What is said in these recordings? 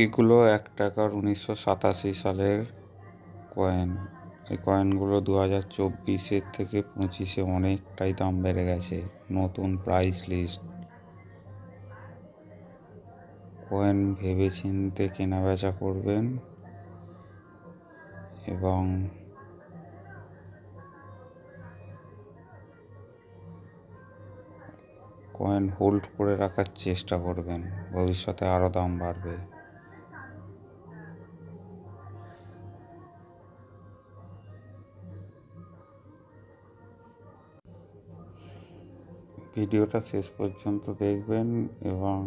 এগুলো 1 টাকার 1987 সালের কয়েন। এই কয়েনগুলো 2024 থেকে 25-এ অনেকটাই দাম বেড়ে গেছে। নতুন প্রাইস লিস্ট। কয়েন ভেবেচিন্তে কেনাবেচা করবেন এবং কয়েন হোল্ড করে রাখার চেষ্টা করবেন, ভবিষ্যতে আরও দাম বাড়বে। ভিডিওটা শেষ পর্যন্ত দেখবেন এবং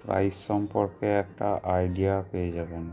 প্রাইস সম্পর্কে একটা আইডিয়া পেয়ে যাবেন।